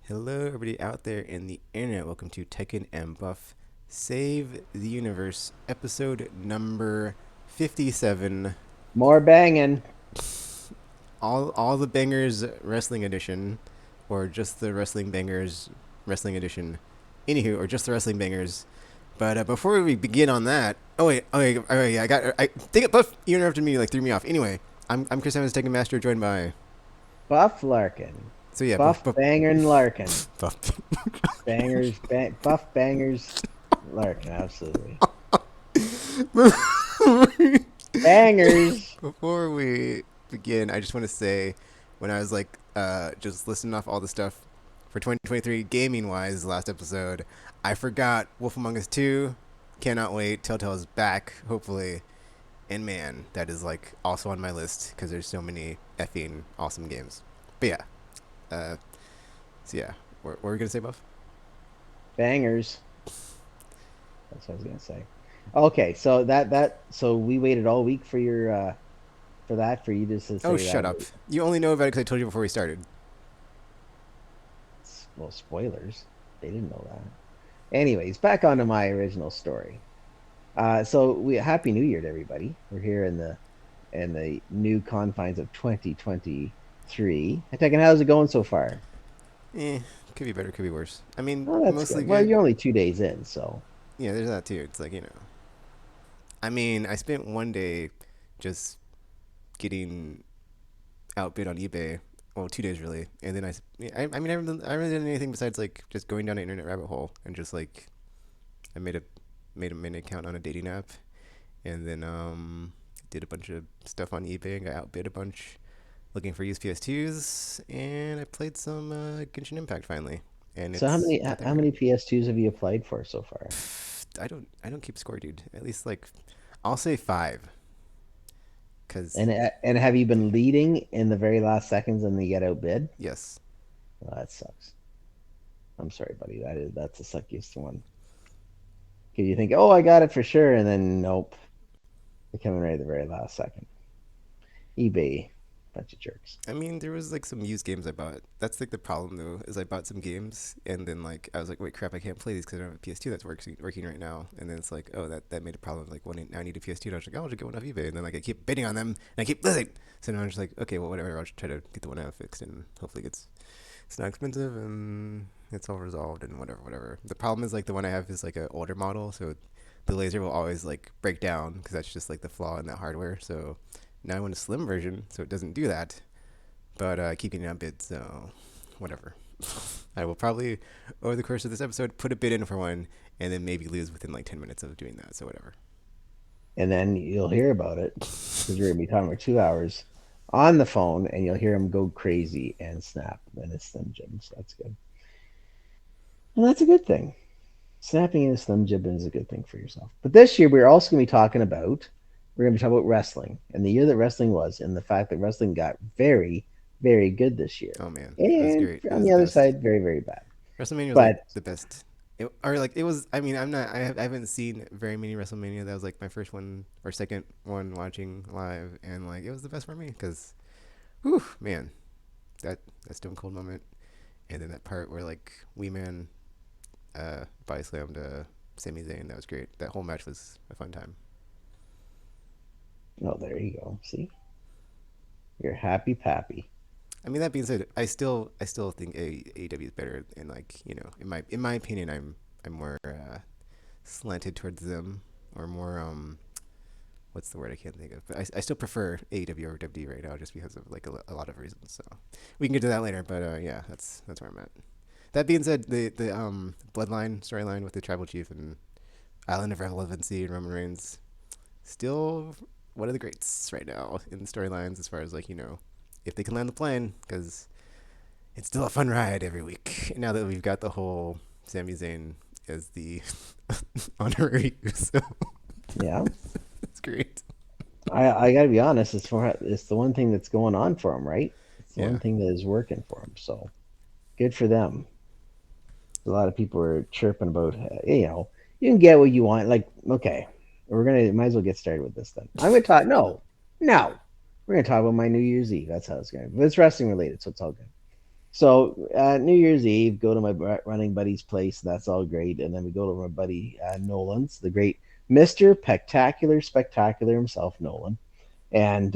Hello, everybody out there in the internet. Welcome to TKKN and Buff Save the Universe, episode number 57. More banging. All the bangers wrestling edition, or just the wrestling bangers wrestling edition. Anywho, or just the wrestling bangers. But before we begin on that, oh wait, I think it Buff. You interrupted me, like threw me off. Anyway, I'm Chris Evans, taking Master, joined by. Buff Larkin. So yeah, Buff Banger Larkin. Buff. Buff Bangers Larkin, absolutely. Bangers. Before we begin, I just want to say, when I was like, just listing off all the stuff for 2023 gaming wise, last episode, I forgot Wolf Among Us 2. Cannot wait. Telltale is back, hopefully. And man, that is like also on my list because there's so many effing awesome games. But yeah, uh, so yeah, what were we gonna say, Buff? Bangers. That's what I was gonna say. Okay, so we waited all week for your for you just to Oh, say shut that. up! You only know about it because I told you before we started. Well, spoilers. They didn't know that. Anyways, back onto my original story. So we happy New Year to everybody. We're here in the new confines of 2023. Hey, Tekken, how's it going so far? Could be better, could be worse. I mean, Oh, that's mostly good. Well, good. you're only 2 days in, so Yeah, there's that too. It's like, I mean, I spent one day just getting outbid on eBay. Well, 2 days really, and then I mean, I really didn't anything besides like just going down an internet rabbit hole and just like I made a mini account on a dating app, and then did a bunch of stuff on eBay and got outbid a bunch, looking for used PS2s, and I played some Genshin Impact finally, and so how it's many not that how great. many PS2s have you applied for so far? I don't keep score, dude. At least like I'll say five, cause And have you been leading in the very last seconds and you get outbid? yes. Well, that sucks. I'm sorry, buddy. That's the suckiest one. Because you think, oh, I got it for sure, and then nope, they're coming right at the very last second. eBay, bunch of jerks. I mean, there was like some used games I bought. That's like the problem though, is I bought some games and then like I was like, wait, crap, I can't play these because I don't have a PS2 that's working right now. And then it's like, oh, that made a problem. Like, when I need a PS2, and I was like, oh, I'll just get one off eBay. And then like I keep bidding on them and I keep losing. So now I'm just like, okay, well, whatever. I'll just try to get the one I have fixed and hopefully it's not expensive and it's all resolved and whatever. The problem is like the one I have is like an older model, so the laser will always like break down because that's just like the flaw in that hardware. So now I want a slim version, so it doesn't do that, but keep getting outbid, so whatever. I will probably, over the course of this episode, put a bid in for one, and then maybe lose within like 10 minutes of doing that, so whatever. And then you'll hear about it because you're gonna be talking for 2 hours on the phone, and you'll hear him go crazy and snap. And it's Slim Jim, so that's good. And that's a good thing. Snapping in a Slim Jim is a good thing for yourself. But this year, we're going to be talking about wrestling and the year that wrestling was, and the fact that wrestling got very, very good this year. Oh man, it was And great. It on was the the other best. side, very, very bad. WrestleMania was like But the best. Or like it was. I mean, I'm not. I haven't seen very many WrestleMania. That was like my first one or second one watching live, and like it was the best for me because, whew, man, that Stone Cold moment, and then that part where like Wee Man body slammed Sami Zayn. That was great. That whole match was a fun time. oh, there you go. See, you're happy, pappy. I mean, that being said, I still think AEW is better, and like in my opinion, I'm more slanted towards them, or more what's the word I can't think of, but I still prefer AEW over WWE right now just because of like a lot of reasons. So we can get to that later, but yeah, that's where I'm at. That being said, the Bloodline storyline with the Tribal Chief and Island of Relevancy and Roman Reigns still one of the greats right now in the storylines as far as like if they can land the plane, because it's still a fun ride every week. Now that we've got the whole Sami Zayn as the honorary Uso, Yeah, it's great. I got to be honest. It's the one thing that's going on for him, right? It's the Yeah, one thing that is working for him. So good for them. A lot of people are chirping about, you can get what you want. Like, okay, might as well get started with this then. I'm gonna talk. No, we're gonna talk about my New Year's Eve. That's how it's going. But it's wrestling related, so it's all good. So New Year's Eve, go to my running buddy's place. That's all great, and then we go to my buddy Nolan's, the great Mister Spectacular himself, Nolan, and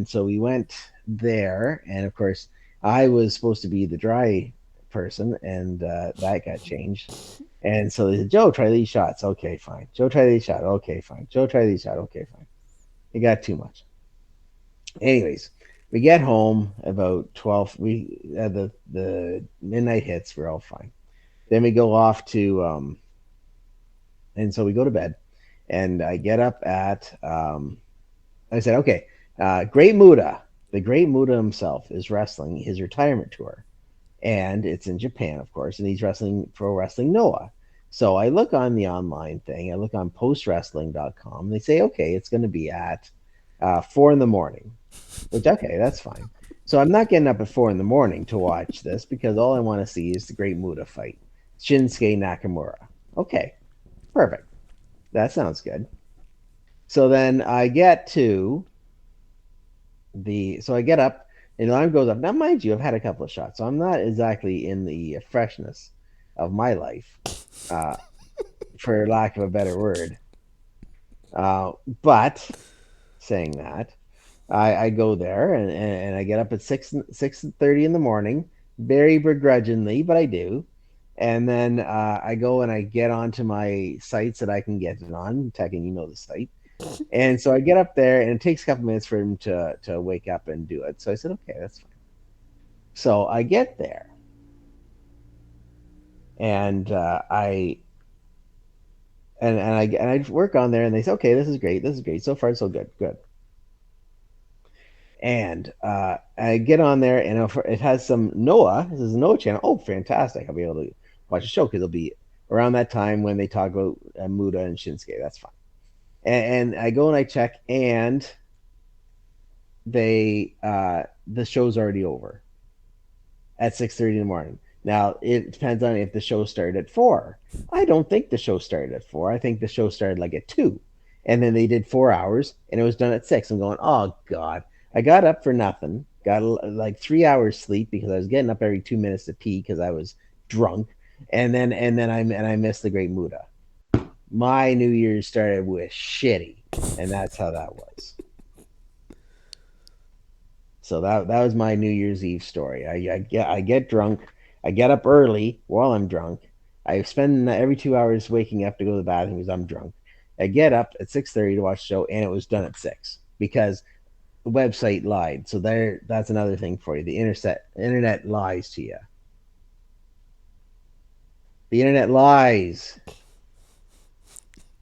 so we went there, and of course I was supposed to be the dry person, and that got changed. And so they said, Joe, try these shots. Okay, fine. Joe, try these shots. Okay, fine. Joe, try these shots. Okay, fine. It got too much. Anyways, we get home about 12. The midnight hits. We're all fine. Then we go off to and so we go to bed. And I get up at I said, okay, Great Muda, the Great Muda himself is wrestling his retirement tour, and it's in Japan, of course, and he's wrestling Pro Wrestling Noah. So I look on the online thing. I look on postwrestling.com. They say, okay, it's going to be at 4 in the morning, which, okay, that's fine. So I'm not getting up at 4 in the morning to watch this because all I want to see is the Great Muda fight, Shinsuke Nakamura. Okay, perfect. That sounds good. So then I get up and the alarm goes up. Now, mind you, I've had a couple of shots, so I'm not exactly in the freshness of my life, uh, for lack of a better word. But saying that, I go there and I get up at 6:30 in the morning, very begrudgingly, but I do. And then I go and I get onto my sites that I can get it on. Tekken, you know the site. And so I get up there, and it takes a couple minutes for him to wake up and do it. So I said, okay, that's fine. So I get there, and I work on there, and they say, okay, this is great, this is great. So far, so good, good. And I get on there, and it has some Noah. This is a Noah channel. Oh, fantastic! I'll be able to watch the show because it'll be around that time when they talk about Muda and Shinsuke. That's fine. And I go and I check, and the show's already over at 6:30 in the morning. Now it depends on if the show started at 4. I don't think the show started at 4. I think the show started like at 2, and then they did 4 hours, and it was done at 6. I'm going, oh god! I got up for nothing. Got like 3 hours sleep because I was getting up every 2 minutes to pee because I was drunk, and I missed the Great Muda. My New Year's started with shitty, and that's how that was. So that was my New Year's Eve story. I get drunk. I get up early while I'm drunk. I spend every 2 hours waking up to go to the bathroom because I'm drunk. I get up at 6:30 to watch the show, and it was done at 6 because the website lied. So that's another thing for you. The internet lies to you. The internet lies.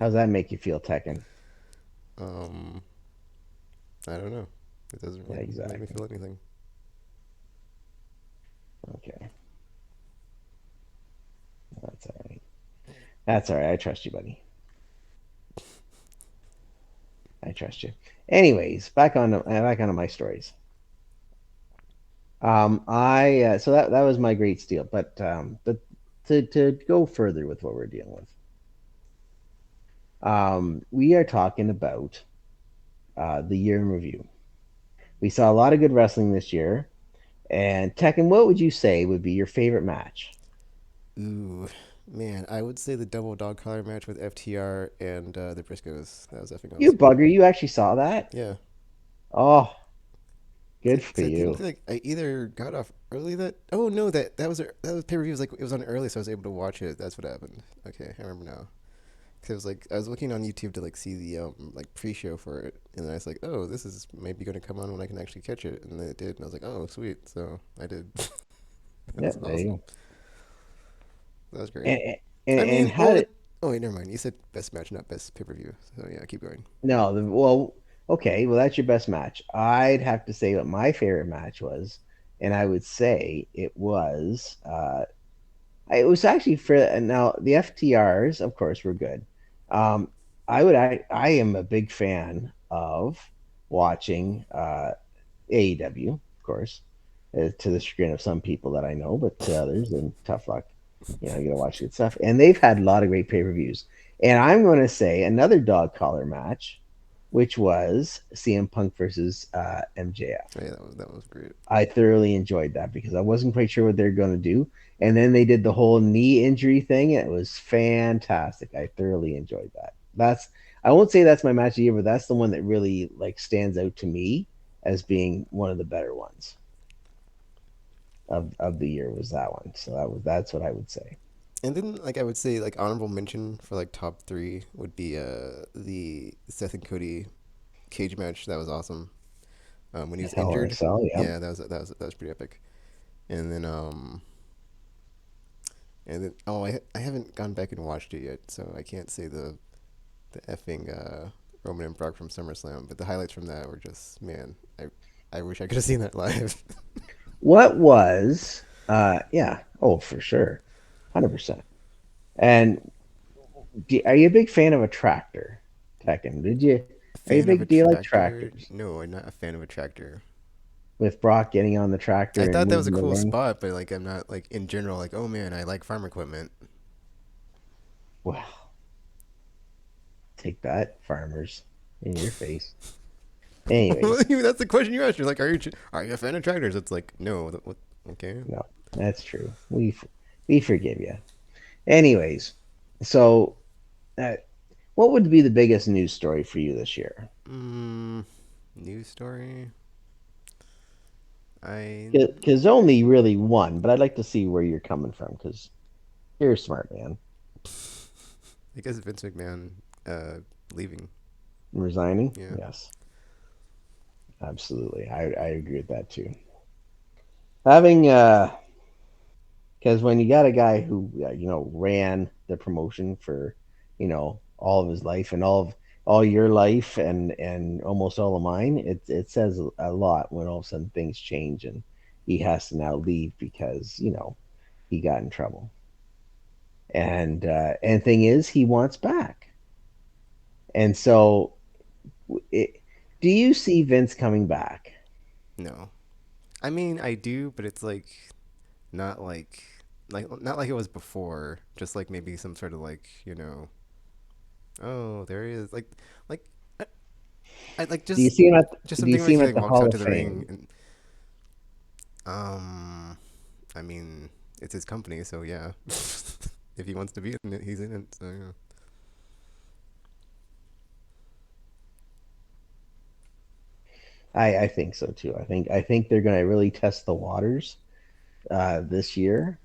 How's that make you feel, Tekken? Um, I don't know. It doesn't Yeah, really make me exactly. feel anything. Okay, that's all right. That's all right. I trust you, buddy. I trust you. Anyways, back onto my stories. I so that was my great steal, but to go further with what we're dealing with, we are talking about the year in review. We saw a lot of good wrestling this year, and Tekken, what would you say would be your favorite match? Ooh, man, I would say the double dog collar match with FTR and the Briscoes. That was effing You awesome. bugger, you actually saw that? Yeah, Oh, good for because I think you. like I either got off early that. Oh no, that was pay per view. Was like it was on early, so I was able to watch it. That's what happened. Okay, I remember now. Because it was like I was looking on YouTube to like see the like pre-show for it, and then I was like, oh, this is maybe going to come on when I can actually catch it, and then it did, and I was like, oh, sweet. So I did. That Yeah, was there you awesome. go. That was great. And, I and mean, how well, did oh wait, never mind. You said best match, not best pay per view. So yeah, keep going. no? Well, okay, well that's your best match. I'd have to say what my favorite match was, and I would say it was actually for now the FTRs, of course, were good. Um, I am a big fan of watching AEW, of course, to the chagrin of some people that I know, but to others, and tough luck. You gotta watch good stuff. And they've had a lot of great pay per views. And I'm going to say another dog collar match. which was CM Punk versus MJF. Oh, yeah, that was great. I thoroughly enjoyed that because I wasn't quite sure what they're going to do. And then they did the whole knee injury thing. And it was fantastic. I thoroughly enjoyed that. I won't say that's my match of the year, but that's the one that really like stands out to me as being one of the better ones of the year was that one. So that's what I would say. And then like I would say like honorable mention for like top three would be the Seth and Cody cage match. That was awesome. When he was Hell in a injured. Cell, yeah. Yeah, that was pretty epic. And then I haven't gone back and watched it yet, so I can't say the effing Roman and Brock from SummerSlam, but the highlights from that were just man, I wish I could have seen that live. What was yeah, oh for sure. 100%. And are you a big fan of a tractor, Tekken? A Are you a fan of a big, do you like tractor? tractors? No, I'm not a fan of a tractor. With Brock getting on the I tractor and thought that was a moving the cool ring? spot, but like I'm not like in general like oh man, I like farm equipment. Well, take that, farmers, in your face. Anyways, That's the question you asked. You're like, are you a fan of tractors? It's like no. What? Okay. no, that's true. We forgive you. Anyways, so uh, what would be the biggest news story for you this year? Mm, news story. I Because only really one, but I'd like to see where you're coming from because you're a smart man. I guess Vince McMahon leaving. Resigning? Yeah. Yes, absolutely. I agree with that too. Having because when you got a guy who ran the promotion for all of his life and all your life and almost all of mine, it says a lot when all of a sudden things change and he has to now leave because he got in trouble. And thing is, he wants back. And so, it, do you see Vince coming back? No. I mean, I do, but it's like not not like it was before. Just like maybe some sort of like oh there he is like I like Do you just see him at just Do you something see like him he at like the walks Hall out of to the ring Fame? and um I mean it's his company so yeah if he wants to be in it he's in it so yeah. I think so too. I think they're going to really test the waters this year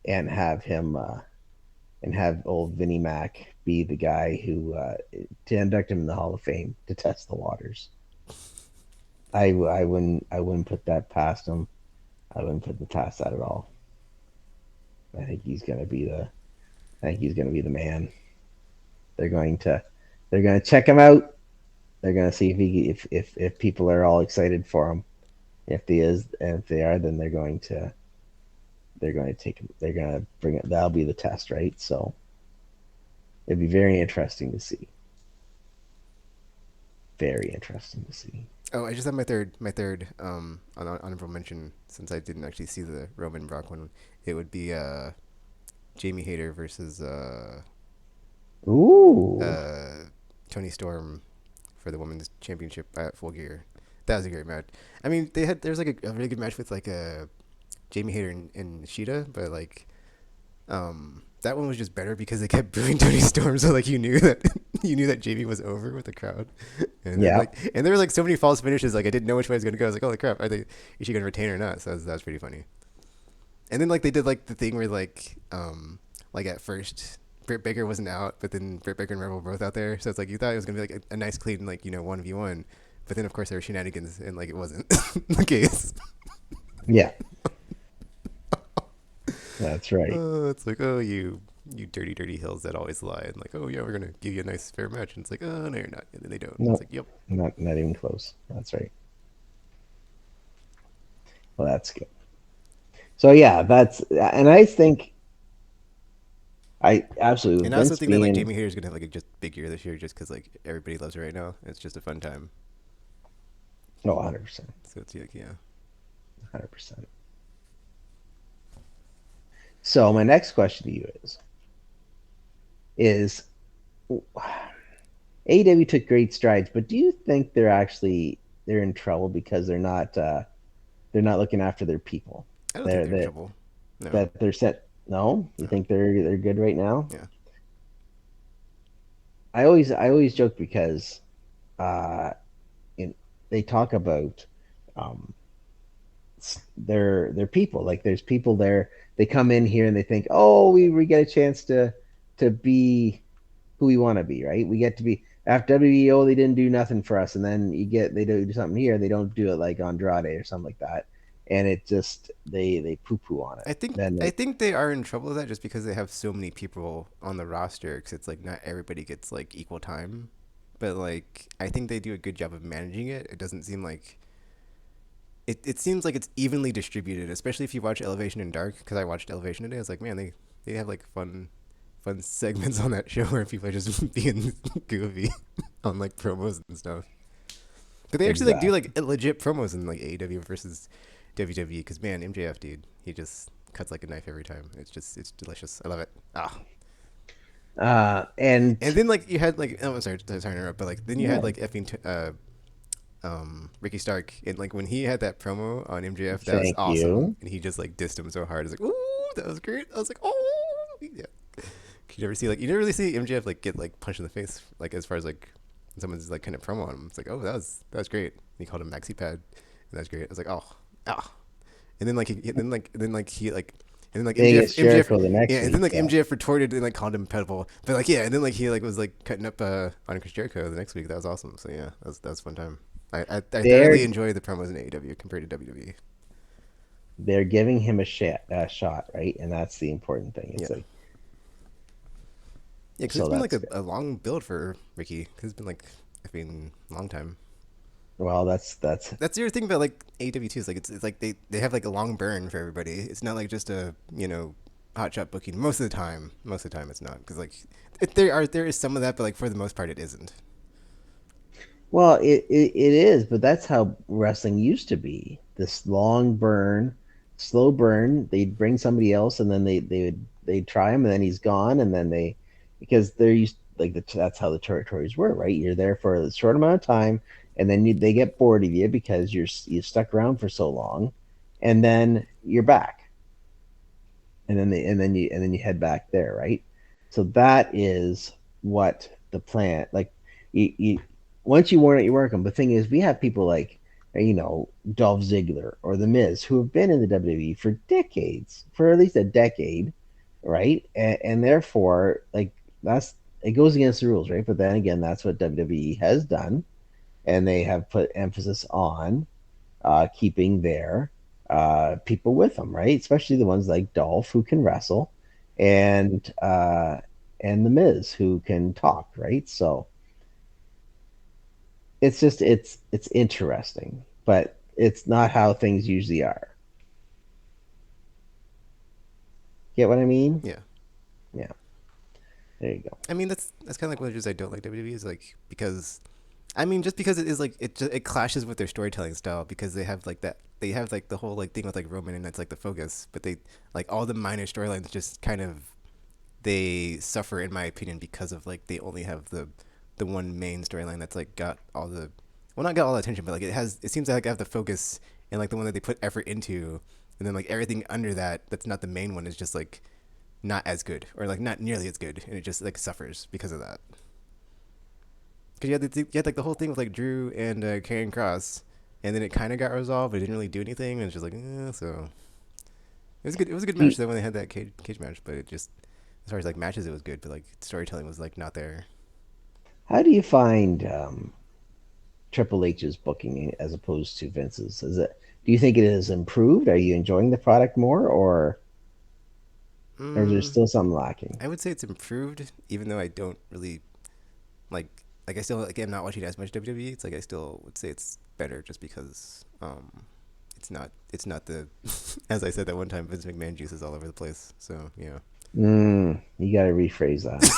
and have old Vinnie Mac be the guy who to induct him in the Hall of Fame to test the waters. I wouldn't put that past him. I wouldn't put the past that at all. I think he's gonna be the I think he's gonna be the man. They're going to they're going to check him out. They're going to see if people are all excited for him. If they is and if they are, then they're going to take him. They're going to bring it. That'll be the test, right? So it'd be very interesting to see. Very interesting to see. Oh, I just have my third honorable mention since I didn't actually see the Roman Brock one. It would be Jamie Hayter versus Ooh, uh, Tony Storm for the women's championship at Full Gear. That was a great match. I mean, there's like a really good match with like Jamie Hayter and Sheeta, but like that one was just better because they kept booing Tony Storm, so like you knew that you knew that Jamie was over with the crowd, and then yeah, and there were like so many false finishes. Like I didn't know which way it was gonna go. I was like, holy crap, is she gonna retain or not? So that was pretty funny. And then like they did like the thing where like at first Britt Baker wasn't out, but then Britt Baker and Rebel were both out there. So it's like you thought it was gonna be like a nice clean like 1v1, but then of course there were shenanigans and like it wasn't the case. yeah, that's right. It's like oh you dirty hills that always lie and like oh yeah we're gonna give you a nice fair match and it's like oh no you're not and then they don't. It's No, like yep. not even close. That's right. Well, that's good. So yeah, and I think I absolutely And with I also Vince think that like being Jamie Hayter's gonna have like a just big year this year just because like everybody loves her right now. It's just a fun time. 100%, So it's like yeah. 100%. So my next question to you is AEW took great strides, but do you think they're in trouble because they're not looking after their people? I don't think They're they're in that trouble. No, that they're set. No, you no, think they're good right now? yeah. I always joke because uh, in, they talk about um, their people. Like there's people there. They come in here and they think, oh, we get a chance to be who we want to be, right? We get to be after WEO. They didn't do nothing for us, and then they do something here. They don't do it like Andrade or something like that, and it just they poo poo on it. Then I they think they are in trouble with that just because they have so many people on the roster. Because it's like not everybody gets like equal time, but like I think they do a good job of managing it. It doesn't seem like it seems like it's evenly distributed, especially if you watch Elevation and Dark. Because I watched Elevation today, I was like, man, they have like fun segments on that show where people are just being goofy on like promos and stuff. But they actually like do exactly. like legit promos in like AEW versus WWE. Because man, MJF dude, he just cuts like a knife every time. It's delicious. I love it. Ah, And and then like you had like oh, I'm sorry to interrupt, but like then you had yeah, like Ricky Stark, and like when he had that promo on MJF, that was thank awesome, you. and he just like dissed him so hard. It's like, ooh, that was great. I was like, oh, yeah. You never really see MJF like get like punched in the face, like as far as like someone's like kind of promo on him. It's like, oh, that was great. And he called him maxi pad, and that's great. I was like, oh, ah, and then like he like and then like Then against MJF Jericho the yeah, next and then week. like Yeah, MJF retorted and like called him pedible, but like yeah, and then like he like was like cutting up on Chris Jericho the next week. That was awesome. So yeah, that was a fun time. I thoroughly they're enjoy the promos in AEW compared to WWE. they're giving him a shot, right? And that's the important thing. Yeah, It's like yeah, because it's so been like that's good. a long build for Ricky. Because it's been like a long time. Well, that's That's the other thing about like AEW too. Is like it's like they have like a long burn for everybody. It's not like just a hot shot booking most of the time. Most of the time it's not because like there is some of that, but like for the most part it isn't. well, it is, but that's how wrestling used to be. This long burn, slow burn. They'd bring somebody else, and then they'd try him, and then he's gone, and then they because they're used like that's how the territories were, right? You're there for a short amount of time, and then they get bored of you because you stuck around for so long, and then you're back, and then you head back there, right? So that is what the plan like. You once you warn it, you work them. The thing is, we have people like Dolph Ziggler or The Miz who have been in the WWE for decades, for at least a decade, right? And therefore, like that's it goes against the rules, right? But then again, that's what WWE has done, and they have put emphasis on keeping their people with them, right? Especially the ones like Dolph who can wrestle, and and the Miz who can talk, right? So it's just it's interesting, but it's not how things usually are. Get what I mean? Yeah, Yeah, there you go. I mean that's kind of like one of the reasons I don't like WWE is like because I mean just because it is like it clashes with their storytelling style because they have like the whole like thing with like Roman and that's like the focus, but they like all the minor storylines just kind of they suffer in my opinion because of like they only have the one main storyline that's like got all the well not got all the attention but like it seems like I have the focus and like the one that they put effort into and then like everything under that that's not the main one is just like not as good or like not nearly as good and it just like suffers because of that because you had like the whole thing with like Drew and Karrion Cross and then it kind of got resolved but it didn't really do anything and it's just like so it was a good Do match though when they had that cage match but it just as far as like matches it was good but like storytelling was like not there. how do you find Triple H's booking as opposed to Vince's? Is it? Do you think it has improved? Are you enjoying the product more, or is there mm, still something lacking? I would say it's improved even though I don't really like I still like I'm not watching as much WWE. It's like I still would say it's better just because it's not the as I said that one time Vince McMahon juices all over the place. So yeah, You got to rephrase that.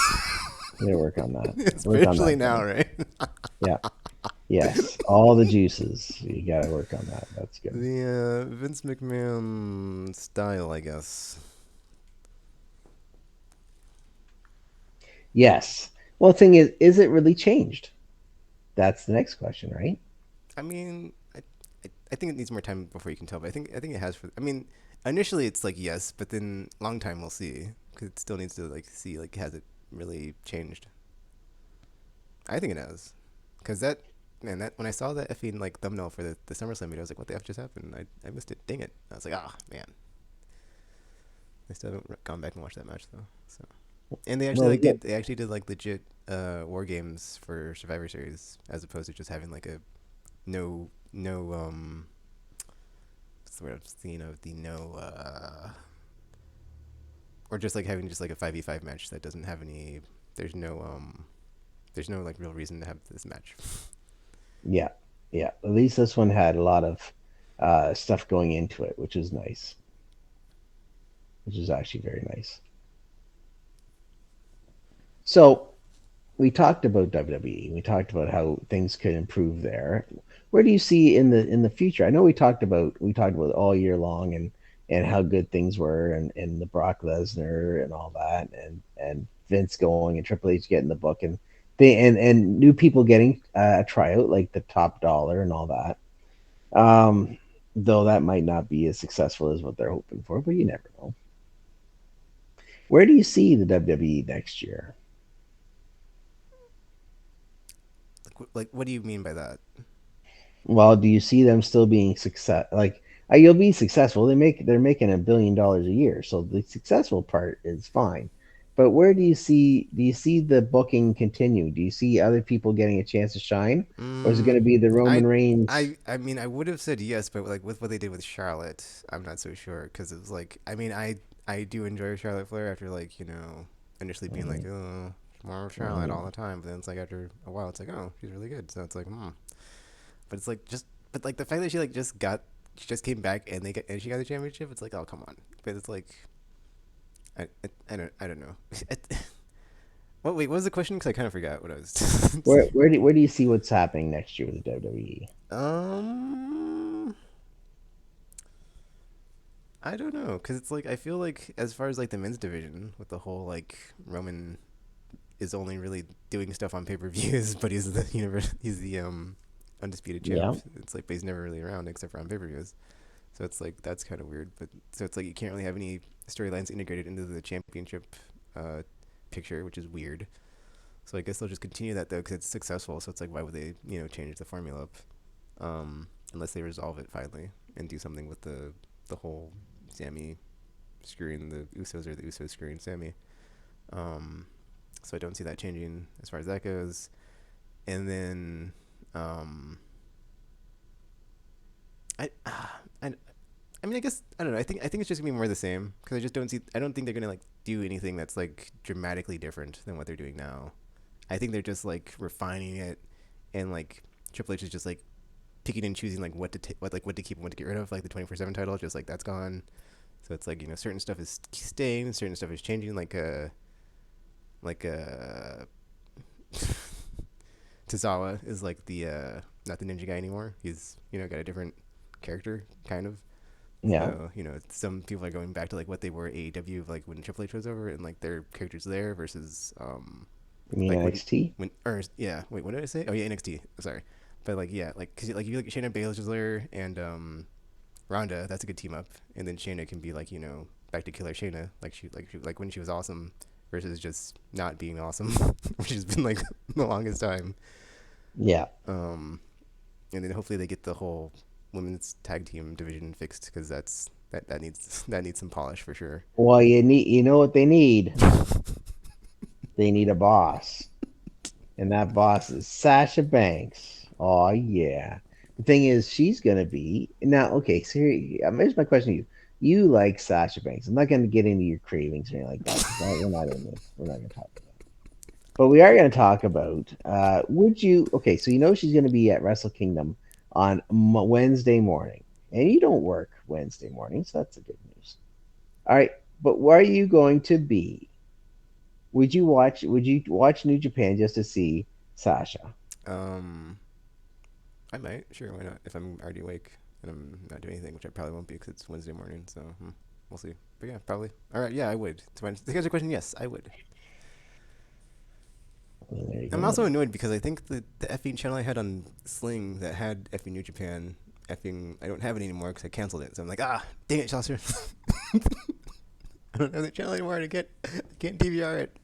You got to work on that. Work on especially that, now, buddy. right? Yeah. Yes. All the juices. You got to work on that. That's good. The Vince McMahon style, I guess. Yes. Well, the thing is it really changed? That's the next question, right? I mean, I think it needs more time before you can tell, but I think it has for. I mean, initially it's like yes, but then long time we'll see because it still needs to like see like has it really changed. I think it has, because that man that when I saw that effing like thumbnail for the SummerSlam video, I was like, what the f just happened? I missed it. Dang it! I was like, ah man, I still haven't gone back and watched that match though. So and Well, we get they actually did like legit war games for Survivor Series as opposed to just having like a no what's the word I'm thinking of the no or just like having just like a 5v5 match that doesn't have any there's no there's no like real reason to have this match. yeah, yeah. At least this one had a lot of stuff going into it, which is nice. Which is actually very nice. So we talked about WWE. We talked about how things could improve there. Where do you see in the future? I know we talked about all year long and how good things were and the Brock Lesnar and all that and Vince going and Triple H getting the book and they and new people getting a tryout like the Top Dollar and all that. Though that might not be as successful as what they're hoping for, but you never know. Where do you see the WWE next year? Like what do you mean by that? Well, do you see them still being success? Like, you'll be successful. They're making $1 billion a year, so the successful part is fine. But where do you see the booking continue? Do you see other people getting a chance to shine, or is it going Mm, to be the Roman Reigns? I mean I would have said yes, but like with what they did with Charlotte, I'm not so sure because it was like I mean I do enjoy Charlotte Flair after like initially being like Mm, oh more of Charlotte mm, all the time, but then it's like after a while it's like oh she's really good, so it's like but it's like just but like the fact that she just came back and and she got the championship, it's like oh come on, but it's like I don't know. What wait what was the question? Because I kind of forgot what I was. where do you see what's happening next year with the WWE? um. I don't know, cause it's like I feel like as far as like the men's division with the whole like Roman is only really doing stuff on pay per views, but he's the undisputed champ. Yeah, It's like but he's never really around except for on pay per views. So it's like that's kind of weird. But so it's like you can't really have any storylines integrated into the championship uh, picture, which is weird. So I guess they'll just continue that though, because it's successful. So it's like why would they change the formula up unless they resolve it finally and do something with the whole Sammy screwing the Usos or the Usos screwing Sammy. Um, so I don't see that changing as far as that goes. And then um, I, I I mean, I guess I don't know. I think it's just gonna be more of the same because I just don't see. I don't think they're gonna like do anything that's like dramatically different than what they're doing now. I think they're just like refining it, and like Triple H is just like picking and choosing like what to keep and what to get rid of. Like the 24/7 title, just like that's gone. So it's like certain stuff is staying, certain stuff is changing. Like Tozawa is like the not the ninja guy anymore. He's got a different character kind of. yeah. So some people are going back to like what they were at AEW like when Triple H was over and like their characters there versus You mean like NXT? when or yeah wait what did I say? Oh yeah, NXT. Sorry, but like yeah like because like if you look at Shayna Baszler and Ronda, that's a good team up, and then Shayna can be like back to Killer Shayna like when she was awesome versus just not being awesome, which has been like the longest time. Yeah. Um, and then hopefully they get the whole women's tag team division fixed because that needs that needs some polish for sure. Well, you know what they need? They need a boss. And that boss is Sasha Banks. Oh yeah. The thing is, she's gonna be now. Okay, so here's my question to you. You like Sasha Banks? I'm not gonna get into your cravings or anything like that because we're not in this. We're not gonna talk about that. But we are gonna talk about. Would you? Okay, so you know she's gonna be at Wrestle Kingdom on Wednesday morning, and you don't work Wednesday morning, so that's a good news. All right, but where are you going to be? Would you watch New Japan just to see Sasha? um, I might sure why not if I'm already awake and I'm not doing anything, which I probably won't be because it's Wednesday morning. So we'll see. But yeah, probably. All right, yeah, I would. To answer the question, yes, I would. And there you I'm go. also annoyed because I think the effing channel I had on Sling that had effing New Japan, effing I don't have it anymore because I canceled it. So I'm like, ah, dang it, Chaucer. I don't have the channel anymore. I can't DVR it.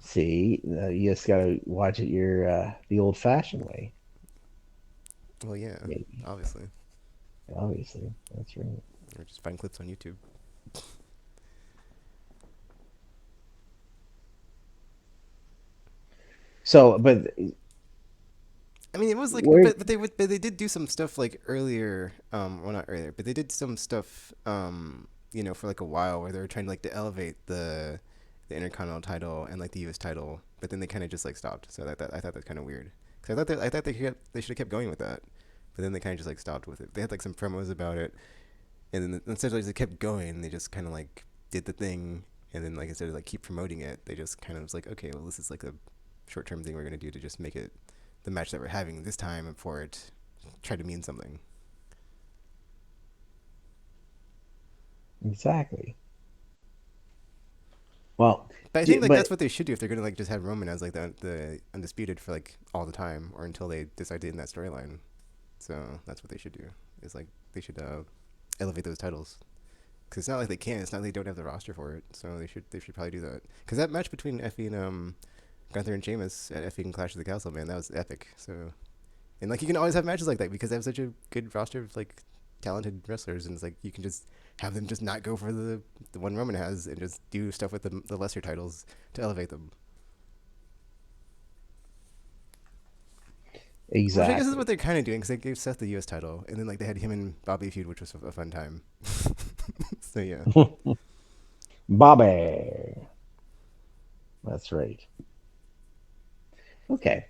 See, you just gotta watch it your the old-fashioned way. Well, yeah, Maybe, obviously, obviously, that's right. or just find clips on YouTube. So, but I mean, it was like, where but they did do some stuff like earlier. Well, not earlier, but they did some stuff. For like a while where they were trying to like to elevate the Intercontinental title and like the U.S. title, but then they kind of just like stopped. So I thought that's kind of weird. Cause I thought they should have kept going with that, but then they kind of just like stopped with it. They had like some promos about it, and then instead of just kept going, they just kind of like did the thing, and then like instead of like keep promoting it, they just kind of was like, okay, well this is like a short term thing we're gonna do to just make it the match that we're having this time for it try to mean something. exactly? Well, But I think like but that's what they should do if they're gonna like just have Roman as like the undisputed for like all the time or until they decide to end that storyline. So that's what they should do. Is like they should elevate those titles because it's not like they can't. It's not like they don't have the roster for it. So they should probably do that. Because that match between Effie and Gunther and Sheamus at Effie and Clash of the Castle, man, that was epic. So and like you can always have matches like that because they have such a good roster of like talented wrestlers, and it's like you can just have them just not go for the one Roman has and just do stuff with the lesser titles to elevate them. Which I guess is what exactly. they're kind of doing because they gave Seth the U.S. title, and then like they had him and Bobby feud, which was a fun time. So yeah, Bobby. That's right. Okay.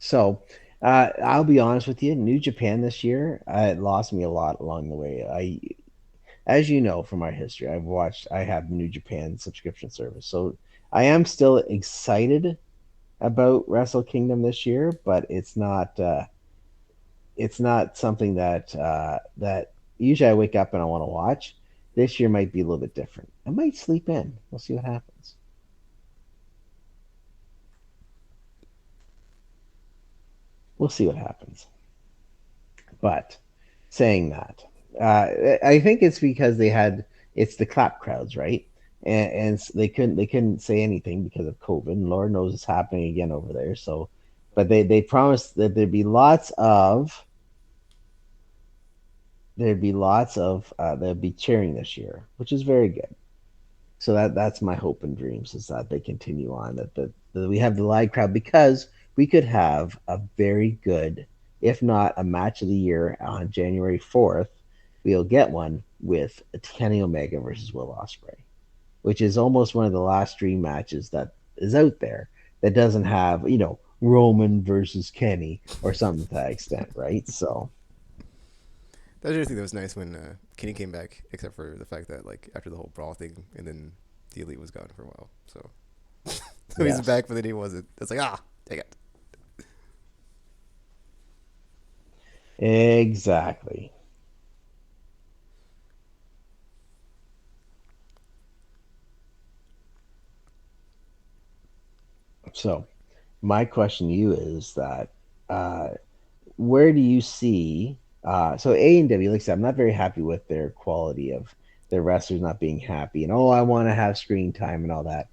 So, I'll be honest with you. New Japan this year, it lost me a lot along the way. As you know from our history, I have New Japan subscription service. So I am still excited about Wrestle Kingdom this year, but it's not something that usually I wake up and I want to watch. This year might be a little bit different. I might sleep in. We'll see what happens. We'll see what happens. But saying that, I think it's because it's the clap crowds, right? And they couldn't say anything because of COVID, and Lord knows it's happening again over there. So, but they promised that there'd be cheering this year, which is very good. So that's my hope and dreams is that they continue on that we have the live crowd because we could have a very good, if not a match of the year on January 4th. We'll get one with Kenny Omega versus Will Ospreay, which is almost one of the last dream matches that is out there that doesn't have Roman versus Kenny or something to that extent, right? So that was the thing that was nice when Kenny came back, except for the fact that like after the whole brawl thing, and then the Elite was gone for a while. So so he's yes, back, but then he wasn't. It's like take it. exactly. So my question to you is that uh, where do you see so A&W, like I said, I'm not very happy with their quality of their wrestlers not being happy and I want to have screen time and all that.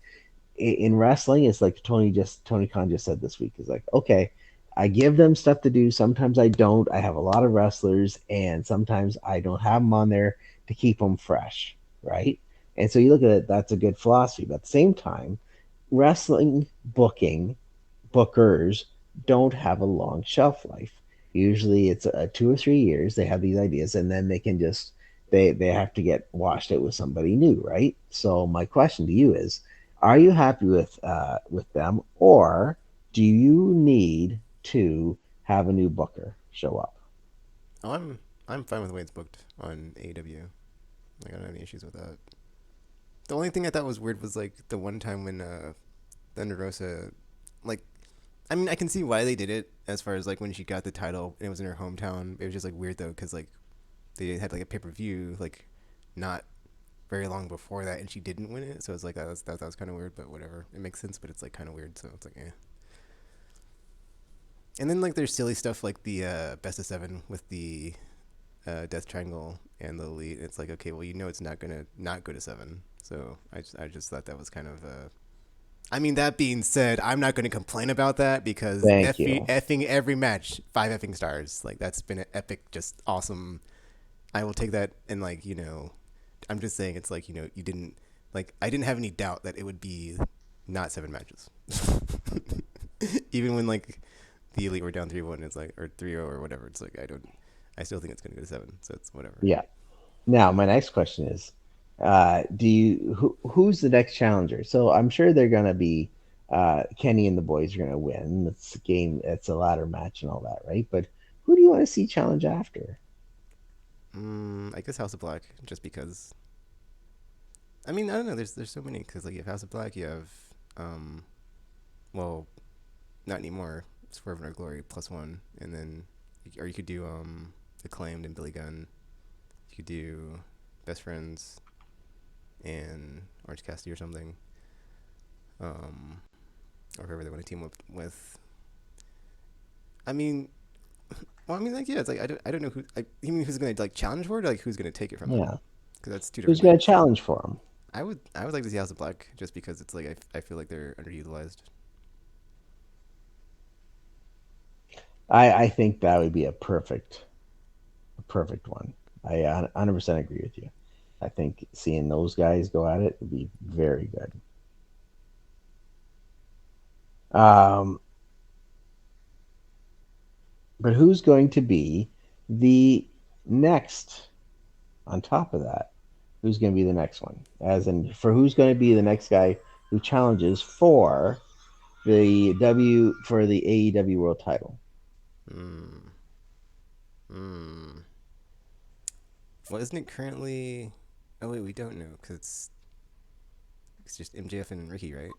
In wrestling, it's like Tony Khan just said this week is like, okay, I give them stuff to do. Sometimes I don't. I have a lot of wrestlers, and sometimes I don't have them on there to keep them fresh, right? And so you look at it, that's a good philosophy. But at the same time, wrestling bookers don't have a long shelf life. Usually it's 2 or 3 years. They have these ideas, and then they have to get washed out with somebody new, right? So my question to you is, are you happy with them, or do you need to have a new booker show up? Oh, I'm fine with the way it's booked on AEW. Like, I don't have any issues with that. The only thing I thought was weird was like the one time when Thunder Rosa, like, I mean, I can see why they did it as far as like when she got the title and it was in her hometown. It was just like weird though because like they had like a pay per view like not very long before that, and she didn't win it. So it's like that was kind of weird, but whatever. It makes sense, but it's like kind of weird. So it's like, eh. And then like there's silly stuff like the best of seven with the Death Triangle and the Elite. It's like, okay, well, it's not gonna not go to seven. So I just thought that was kind of I mean, that being said, I'm not going to complain about that because Thank you. effing every match, five effing stars. Like, that's been an epic, just awesome. I will take that. And, like, I'm just saying it's like, you didn't, like, I didn't have any doubt that it would be not seven matches. Even when, like, the Elite were down 3-1, it's like, or 3-0 or whatever. It's like, I still think it's going to go to seven. So it's whatever. Yeah. Now, my next question is, who's the next challenger? So I'm sure they're gonna be Kenny and the boys are gonna win. It's a game, it's a ladder match and all that, right? But who do you want to see challenge after? I guess House of Black, just because. I mean, I don't know. There's so many because like you have House of Black, you have um, well, not anymore. Swerve in Our Glory +1, and then or you could do Acclaimed and Billy Gunn. You could do Best Friends and Orange Cassidy or something. Um, or whoever they want to team up with. I mean, well, I mean, like yeah, it's like I don't know who. You mean who's gonna like challenge for it, or like who's gonna take it from them? Yeah, Because that's two who's different gonna things. challenge for him? I would like to see House of Black just because it's like I feel like they're underutilized. I think that would be a perfect one. I 100% agree with you. I think seeing those guys go at it would be very good. Um, but who's going to be the next on top of that? Who's going to be the next one? As in, for who's going to be the next guy who challenges for the AEW World Title? Hmm. Hmm. Well, isn't it currently? Oh wait, we don't know because it's just MJF and Ricky, right?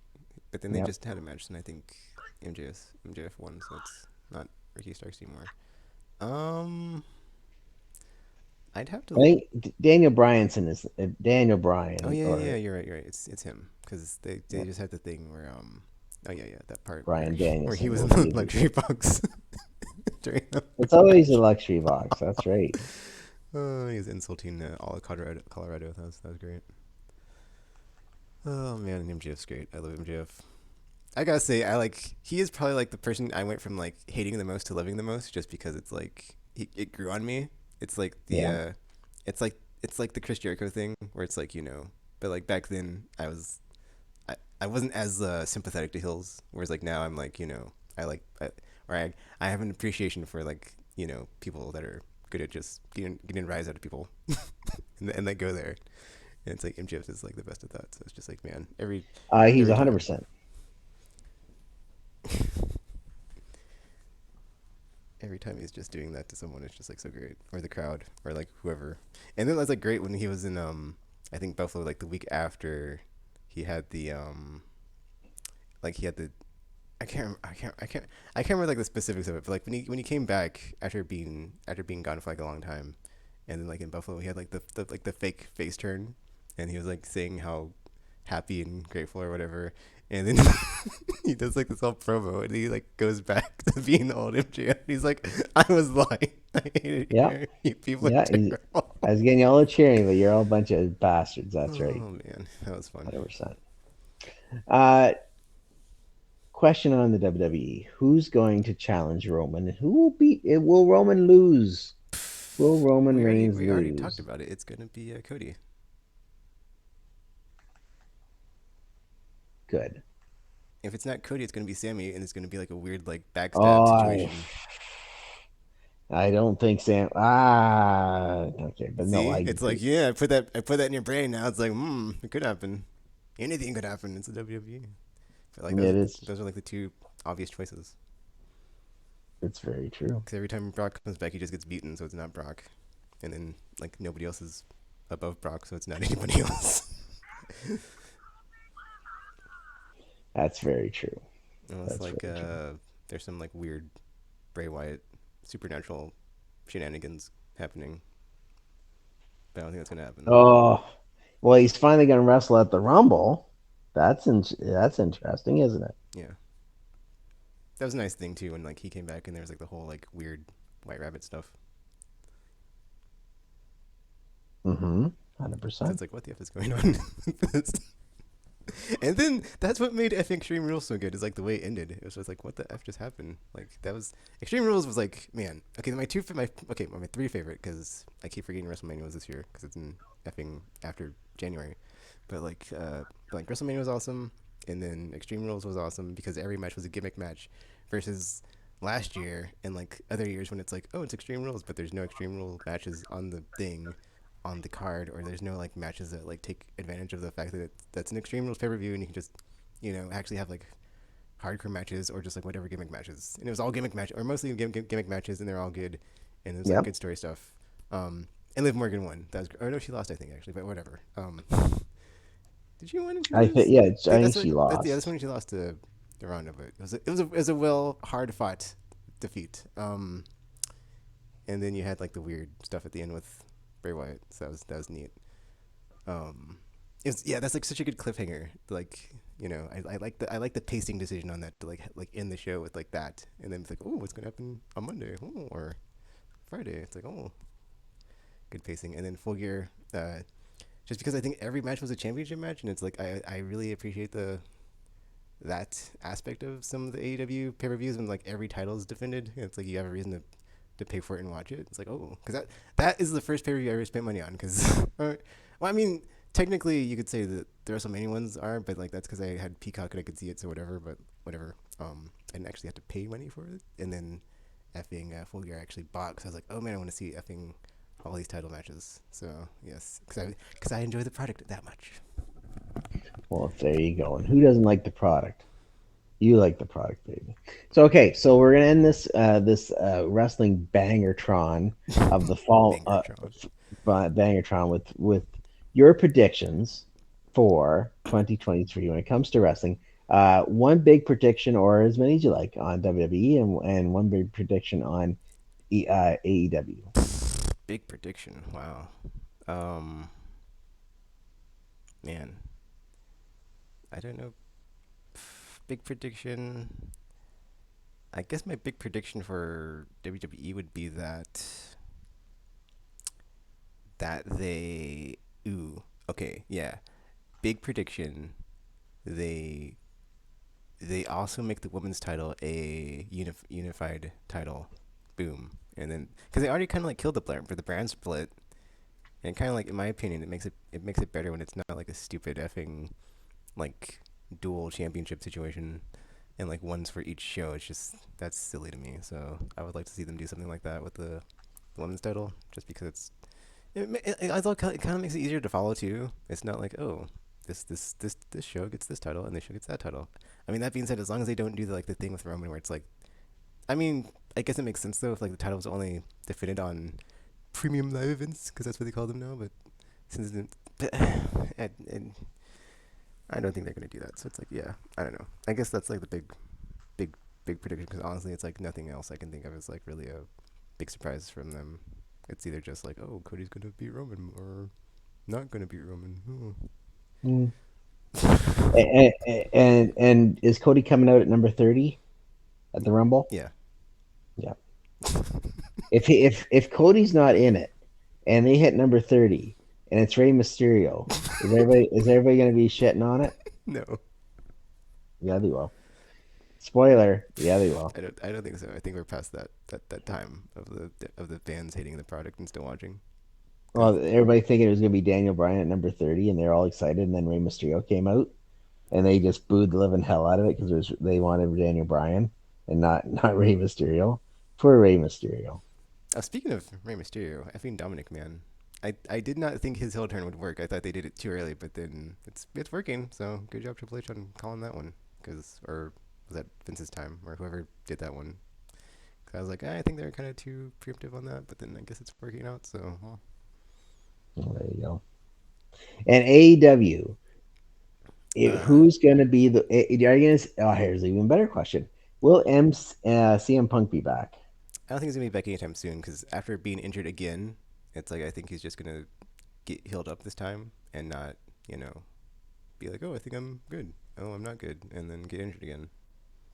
But then they Yep. just had a match, and I think MJF won, so it's not Ricky Starks anymore. Um, I'd have I to. think Daniel Bryanson is Daniel Oh Bryan yeah, yeah, yeah. or You're right. You're right. It's him because they just had the thing where. Oh yeah, yeah. That part where Brian where he Danielson was in will the be the. luxury box during the It's always a match. luxury box. That's right. Oh, he was insulting all of Colorado. Colorado. That was great. Oh man, MJF's great. I love MJF. I gotta say, he is probably like the person I went from like hating the most to loving the most, just because it's like it grew on me. It's like Yeah. it's like the Chris Jericho thing where it's like but like back then I wasn't as sympathetic to Hills, whereas like now I'm like I like or I have an appreciation for like people that are good at just getting a rise out of people and they go there, and it's like MJF is like the best at that. So it's just like man, He's every 100%. time. Every time he's just doing that to someone, it's just like so great, or the crowd, or like whoever. And then that's like great when he was in I think Buffalo like the week after he had the like he had the I can't remember like the specifics of it, but like when he came back after being gone for like a long time, and then like in Buffalo he had like the fake face turn, and he was like saying how happy and grateful or whatever, and then he does like this whole promo, and he like goes back to being the old MJF. He's like, I was lying. I hate it Yeah. here. You people are Yeah. terrible. I was getting y'all cheering, but you're all a bunch of bastards. That's right. Oh man, that was fun. 100%. Uh, question on the WWE: who's going to challenge Roman? Who will beat it? Will Roman lose? Will Roman We already Reigns we already talked lose? about it. It's gonna be Cody. Good. If it's not Cody, it's gonna be Sammy, and it's gonna be like a weird like backstab Oh, situation. I don't think Sam. Okay, but no, I See, it's like agree. yeah, I put that in your brain now. It's like it could happen. Anything could happen. It's the WWE. But like It is. those are like the two obvious choices. It's very true. Because every time Brock comes back, he just gets beaten, so it's not Brock. And then like nobody else is above Brock, so it's not anybody else. That's very true. Unless That's like very true. there's some like weird Bray Wyatt supernatural shenanigans happening, but I don't think that's gonna happen. Oh, Well, he's finally going to wrestle at the Rumble. That's interesting, isn't it? Yeah, that was a nice thing too when like he came back and there was like the whole like weird White Rabbit stuff. Mm-hmm. So 100%. it's like, what the f is going on? And then that's what made F Extreme Rules so good. Is like the way it ended. It was just like, what the f just happened? Like that was Extreme Rules was like, man. Okay, my three favorite because I keep forgetting WrestleMania was this year because it's in effing after January. But like WrestleMania was awesome, and then Extreme Rules was awesome because every match was a gimmick match, versus last year and like other years when it's like, oh, it's Extreme Rules, but there's no Extreme Rule matches on the thing, on the card, or there's no like matches that like take advantage of the fact that that's an Extreme Rules pay per view, and you can just, actually have like hardcore matches or just like whatever gimmick matches. And it was all gimmick match or mostly gimmick matches, and they're all good, and it was like Yep. good story stuff. And Liv Morgan won. That was, or no, she lost I think actually, but whatever. Did she win and she I think lose? yeah, I think That's what. she That's lost. when she lost to Ronda, but it was a well hard fought defeat. And then you had like the weird stuff at the end with Bray Wyatt, so that was neat. Um, yeah, that's like such a good cliffhanger. Like, I like the pacing decision on that to like end the show with like that, and then it's like, oh, what's gonna happen on Monday, or Friday? It's like, oh, good pacing, and then Full Gear. Just because I think every match was a championship match, and it's like I really appreciate that aspect of some of the AEW pay per views when like every title is defended. It's like you have a reason to pay for it and watch it. It's like, oh, because that is the first pay per view I ever spent money on. Because well, I mean, technically you could say that the WrestleMania ones are, but like that's because I had Peacock and I could see it, so whatever. But whatever. I didn't actually have to pay money for it, and then effing Full Gear I actually bought because I was like, oh man, I want to see effing all these title matches. So yes, because I enjoy the product that much. Well, there you go. And who doesn't like the product? You like the product, baby. So okay, so we're gonna end this wrestling bangertron of the fall Bangertron. bangertron with your predictions for 2023 when it comes to wrestling. One big prediction, or as many as you like, on WWE, and one big prediction on AEW. Big prediction. Wow. Um, Man, I don't know. Big prediction. I guess my big prediction for WWE would be that they. Ooh. Okay. Yeah. Big prediction. They they also make the women's title a unified title. Boom. And then because they already kind of like killed the brand for the brand split, and kind of like in my opinion, it makes it better when it's not like a stupid effing like dual championship situation and like ones for each show. It's just that's silly to me. So I would like to see them do something like that with the women's title, just because I thought it kind of makes it easier to follow too. It's not like, oh, this show gets this title and this show gets that title. I mean, that being said, as long as they don't do the thing with Roman where it's like, I mean, I guess it makes sense though if like the title was only defended on premium live events because that's what they call them now. But since and I don't think they're gonna do that. So it's like, yeah, I don't know. I guess that's like the big, big prediction because honestly, it's like nothing else I can think of is like really a big surprise from them. It's either just like, oh, Cody's gonna beat Roman or not gonna beat Roman. Mm. And is Cody coming out at number 30 at the Rumble? Yeah. Yeah. If Cody's not in it and they hit number 30 and it's Rey Mysterio, is everybody going to be shitting on it? No, Yeah, they will. Spoiler. Yeah, they will. I don't think so. I think we're past that time of the fans hating the product and still watching. Because Well, everybody thinking it was going to be Daniel Bryan at number 30, and they're all excited, and then Rey Mysterio came out, and they just booed the living hell out of it because they wanted Daniel Bryan and not Rey Mysterio. Poor Rey Mysterio. speaking of Rey Mysterio, I think Dominic, man, I did not think his heel turn would work. I thought they did it too early, but then it's working. So good job Triple H on calling that one. Because or was that Vince's time or whoever did that one? 'Cause I was like, I think they're kind of too preemptive on that, but then I guess it's working out. So well, Well, there you go. And AEW, uh, who's going to be the? Are you going to? Oh, here's an even better question. Will CM Punk be back? I don't think he's gonna be back anytime soon. Because after being injured again, it's like I think he's just gonna get healed up this time and not, you know, be like, oh, I think I'm good. Oh, I'm not good, and then get injured again.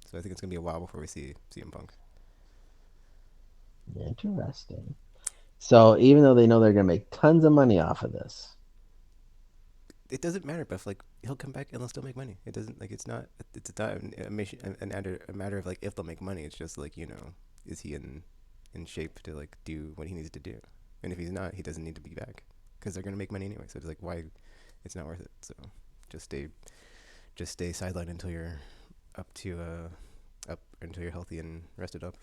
So I think it's gonna be a while before we see CM Punk. Interesting. So even though they know they're going to make tons of money off of this, It doesn't matter, Buff. Like he'll come back and they'll still make money. It doesn't like it's not. It's not a matter of like if they'll make money. It's just like is he in shape to like do what he needs to do? And if he's not, he doesn't need to be back because they're gonna make money anyway. So it's like why, it's not worth it. So just stay just stay sidelined until you're up to up until you're healthy and rested up.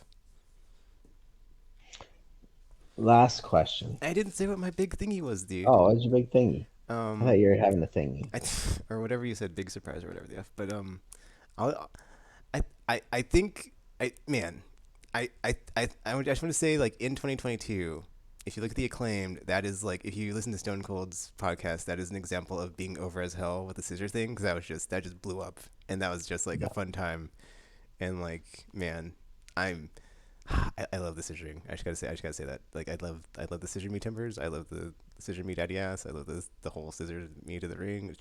last question. I didn't say what my big thingy was, dude. Oh, what's your big thingy? I thought Um, you were having a thingy. I or whatever you said, big surprise or whatever the f. But I'll, I think I man, I just want to say like in 2022, if you look at the acclaimed, that is like if you listen to Stone Cold's podcast, that is an example of being over as hell with the scissor thing because that just blew up and that was just like a Yeah. fun time and like man, I'm I love the scissoring. I just gotta say that. Like I love the scissor me timbers. I love the scissor me daddy ass. I love the whole scissor me to the ring.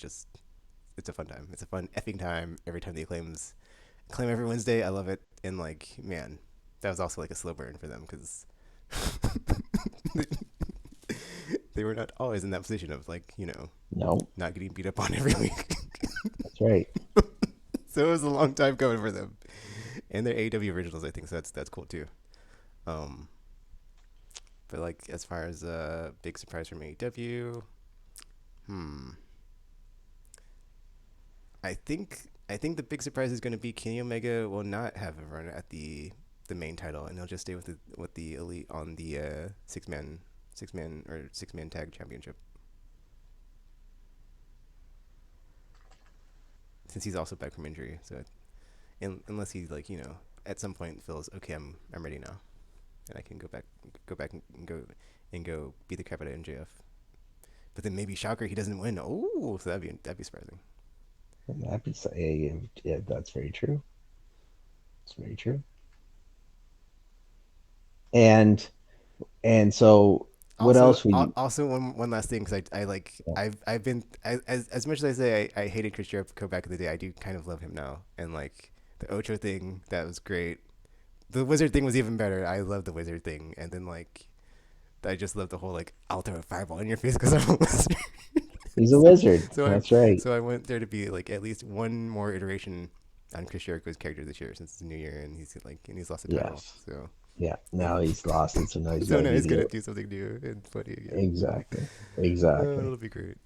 It's a fun time. It's a fun effing time every time the acclaim every Wednesday. I love it. And like man, that was also like a slow burn for them because they were not always in that position of like No, not getting beat up on every week. that's right. So it was a long time coming for them. And they're AEW originals, I think. So that's cool too. Um, but like as far as a big surprise from AEW, hmm, I think the big surprise is going to be Kenny Omega will not have a run at the main title, and he'll just stay with the elite on the six man tag championship. Since he's also back from injury, so unless he like at some point feels okay, I'm ready now, and I can go back and go beat the crap out of MJF. But then maybe shocker he doesn't win. Oh, so that'd be surprising. That'd be yeah, yeah, that's very true. It's very true. And so, what Also, else would you? also one last thing because I like I've been as much as I say I hated Chris Jericho back in the day, I do kind of love him now. And like the Ocho thing, that was great. The Wizard thing was even better. I love the Wizard thing, and then like I just love the whole like I'll throw a fireball in your face because I'm a wizard. He's a so wizard. so I That's right. so I want there to be like at least one more iteration on Chris Jericho's character this year since it's a new year and he's lost the title. Yes. So Yeah. Now he's lost it, so now he's got so to now be he's gonna the do something new and funny again. exactly, exactly. It'll be great.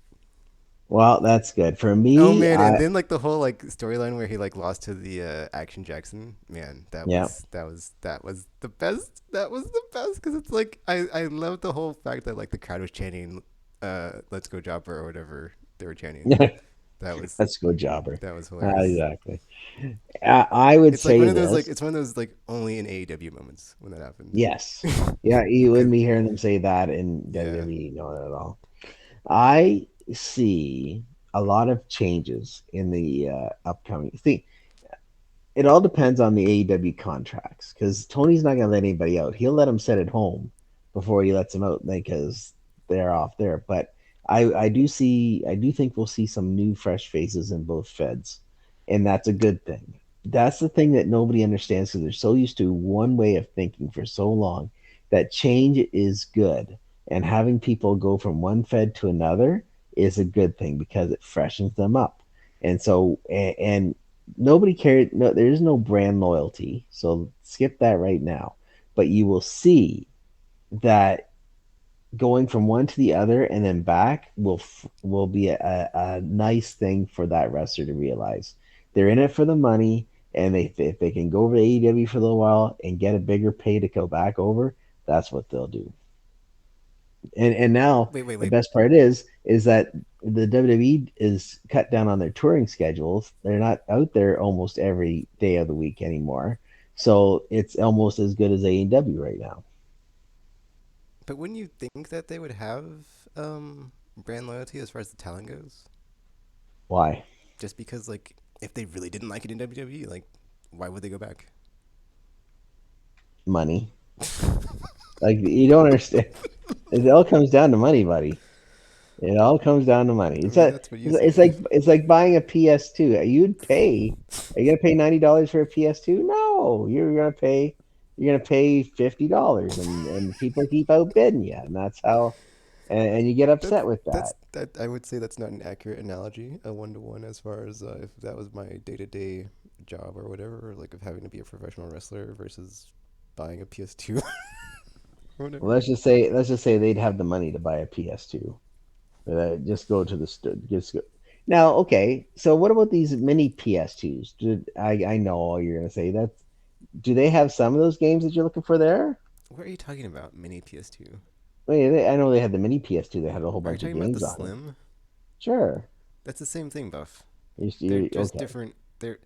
Well, that's good for Oh me. man, and I then like the whole like storyline where he like lost to the Action Jackson, man, yeah. that was the best. That was the best because it's like I love the whole fact that like the crowd was chanting, "Let's go Jobber" or whatever they were chanting. That was Let's go, jobber. that was hilarious. Exactly. I would It's like say one of those like this. it's one of those like only in AEW moments when that happened. Yes. Yeah, you wouldn't Cause be hearing them say that in yeah, WWE, no, not at all. I see a lot of changes in the upcoming. See, it all depends on the AEW contracts because Tony's not going to let anybody out. He'll let them sit at home before he lets them out because they're off there. But I do think we'll see some new fresh faces in both feds, and that's a good thing. That's the thing that nobody understands because they're so used to one way of thinking for so long that change is good, and having people go from one fed to another is a good thing because it freshens them up. And so, and nobody cared. No, there is no brand loyalty, so skip that right now. But you will see that going from one to the other and then back will be a nice thing for that wrestler to realize. They're in it for the money, and if they can go over to AEW for a little while and get a bigger pay to go back over, that's what they'll do. And now the wait. best part is that the WWE is cut down on their touring schedules. They're not out there almost every day of the week anymore. So it's almost as good as AEW right now. But wouldn't you think that they would have brand loyalty as far as the talent goes? Why? Just because like if they really didn't like it in WWE, like why would they go back? Money. Like you don't understand. It all comes down to money, buddy. It all comes down to money. I mean, that's what you say. It's like buying a PS2. You'd pay. Are you gonna pay $90 for a PS2? No, you're gonna pay $50, and people keep outbidding you, and that's how, and you get upset with that. That I would say that's not an accurate analogy, a one to one as far as if that was my day to day job or whatever, or like of having to be a professional wrestler versus buying a PS2 or Well, whatever. let's just say they'd have the money to buy a PS2. Just go to the just go. Now, okay, so what about these mini PS2s? I know all you're gonna say that. Do they have some of those games that you're looking for there? What are you talking about? Mini PS2? Wait, I know they had the mini PS2. They had a whole Are you bunch of talking about the games on it. Slim? Sure. That's the same thing, Buff. They're just Okay. different. They're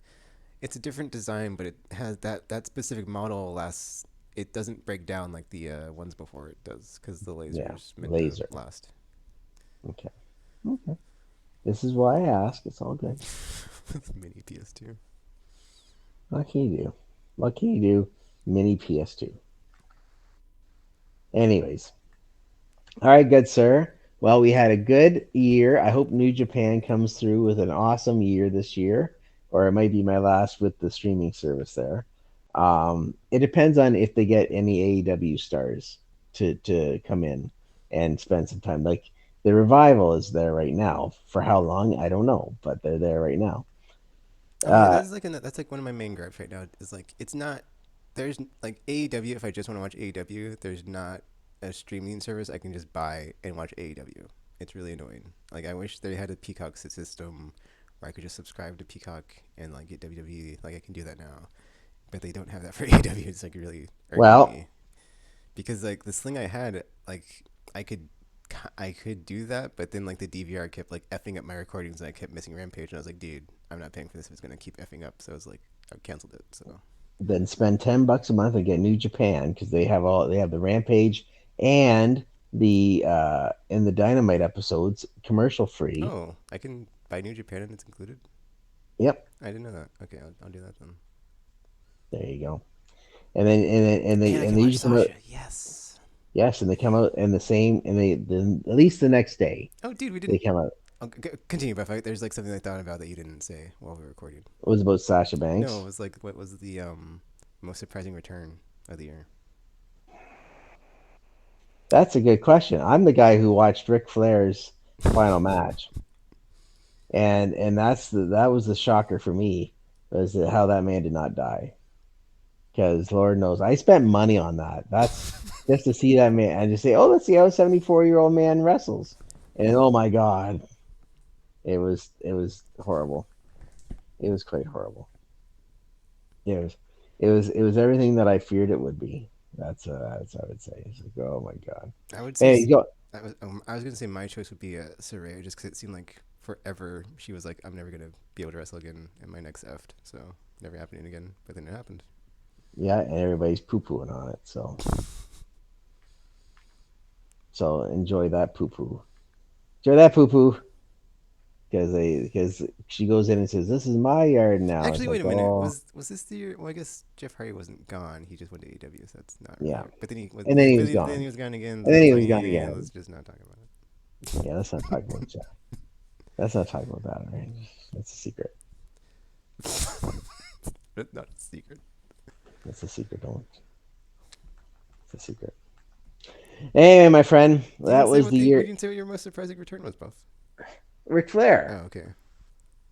It's a different design, but it has that specific model lasts. It doesn't break down like the ones before it does, because the Yeah. laser's meant to Laser. last. Okay. Okay. This is why I ask. It's all good. Mini PS2. What can you do? What can you do? Mini PS2. Anyways, all right, good sir. Well, we had a good year. I hope New Japan comes through with an awesome year this year, or it might be my last with the streaming service there. It depends on if they get any AEW stars to come in and spend some time. Like the revival is there right now. For how long, I don't know, but they're there right now. Oh yeah, Uh, that's like one of my main gripes right now. Is like it's not there's like AEW. If I just want to watch AEW, there's not a streaming service I can just buy and watch AEW. It's really annoying. Like I wish they had a Peacock system where I could just subscribe to Peacock and like get WWE. Like I can do that now, but they don't have that for AEW. It's like really irking well, me because like the sling I had, like I could I could do that, but then like the DVR kept like effing up my recordings, and I kept missing Rampage, and I was like, dude, I'm not paying for this if it's gonna keep effing up. So I was like, I canceled it. So then spend $10 a month and get New Japan because they have the Rampage and the Dynamite episodes commercial free. oh, I can buy New Japan and it's included. Yep, I didn't know that. Okay, I'll do that then. there you go. And And I they can watch usually come out. Sasha. Yes. Yes, and they come out in the same and at least the next day Oh, dude, we they didn't. come out. Oh, continue, Buff. There's like something I thought about that you didn't say while we were recording. It was about Sasha No, it Banks. was like what was the most surprising return of the year? That's a good question. I'm the guy who watched Ric Flair's final match, and that was the shocker for me was how that man did not die. Because Lord knows I spent money on that. That's just to see that man and just say, oh, let's see how a 74-year-old man wrestles. And oh my God, it was horrible. It was quite horrible. It was it was everything that I feared it would be. That's what I would say. It's like, oh my God. I would say Hey, go. I was gonna say my choice would be Saraya just because it seemed like forever she was like I'm never gonna be able to wrestle again in my next effed, so never happening again. But then it happened. Yeah, and everybody's poo pooing on it. So enjoy that poo poo. Enjoy that poo poo. Because she goes in and says, "This is my yard now." It's Actually, wait like, a minute. oh Was this the year? Well, I guess Jeff Hardy wasn't gone. He just went to AEW, so that's not yeah. right. But then he was. And then he But was then gone. he was gone again. And So I then was he like, was gone yeah, again. let's just not talk about Yeah, let's not talk about that. Let's not talk about that. Right? That's a secret. it. It's not a secret. That's a secret. Don't. It's a secret. Anyway, my friend, You didn't that say was what the the. You year. didn't say what your most surprising return was, Buff. Ric Oh, Flair okay.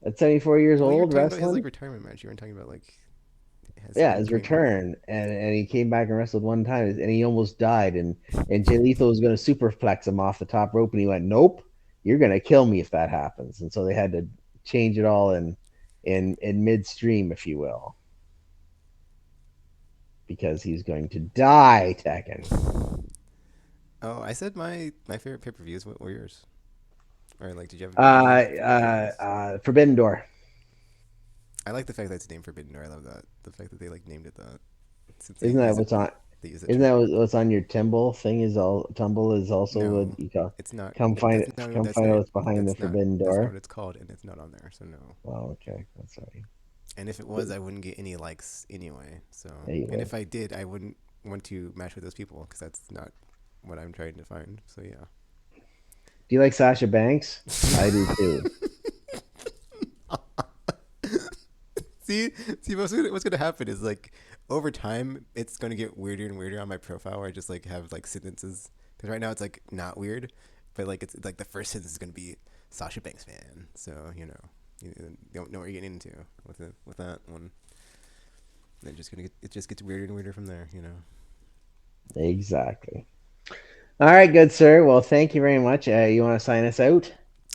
at 74 years Well, you were old talking about his like wrestling. retirement match. You weren't talking about like his Yeah, in his between one. return, and he came back and wrestled one time, and he almost died, and Jay Lethal was going to superplex him off the top rope, and he went, "Nope, you're going to kill me if that happens," and so they had to change it all in midstream, if you will, because he's going to die, Tekken. Oh, I said my favorite pay per views. What were yours? Or like, did you have any favorite pay per views? Forbidden Door. I like the fact that it's named Forbidden Door. I love that. The fact that they like named it that. Since they Isn't that use it, what's on? they use that Isn't that term. what's on your Tumble thing? Is all Tumble is also what No, you call. it's not. Come come find out what's behind the That's not. Forbidden That's not Door. what it's called, and it's not on there. So no. Well, okay, that's right. And if it was, I wouldn't get any likes anyway. So, and Anyway, if I did, I wouldn't want to match with those people because that's not what I'm trying to find. So yeah. Do you like Sasha Banks? I do too. see, see, what's gonna happen is like over time, it's gonna get weirder and weirder on my profile where I just like have like sentences. Because right now it's like not weird, but like it's like the first sentence is gonna be Sasha Banks fan. So you don't know what you're getting into with that one. And it just gets weirder and weirder from there. Exactly. All right, good sir. Well, thank you very much. You want to sign us out?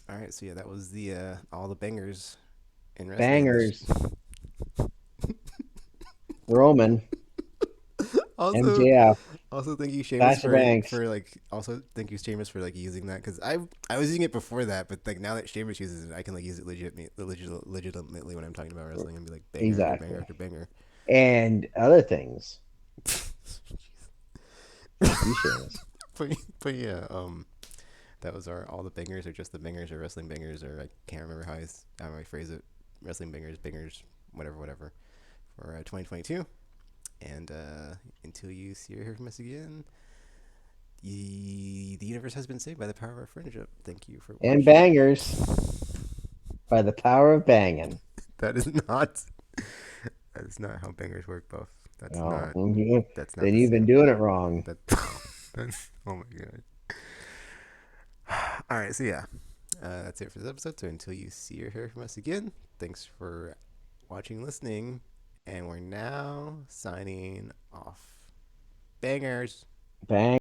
All right, so yeah, that was the all the bangers in wrestling. Bangers. Roman, Also, MJF, also thank you Seamus Sasha Banks. for like also thank you Seamus for like using that because I was using it before that, but like now that Seamus uses it, I can like use it legitimately when I'm talking about wrestling and be like banger after banger Exactly. after banger. And other things. Thank you, Seamus. but yeah, that was our all the bangers or just the bangers or wrestling bangers or I can't remember how I phrase it. Wrestling bangers, whatever for 2022. And until you see or hear from us again, the universe has been saved by the power of our friendship. Thank you for And watching. bangers by the power of banging. That is not. That is not how bangers work, Buff. That's Oh, not. That's not then the you've been same. doing it wrong. That. That's. Oh my god. All right. So yeah, that's it for this episode. So until you see or hear from us again, thanks for watching, listening, and we're now signing off. Bangers. Bang.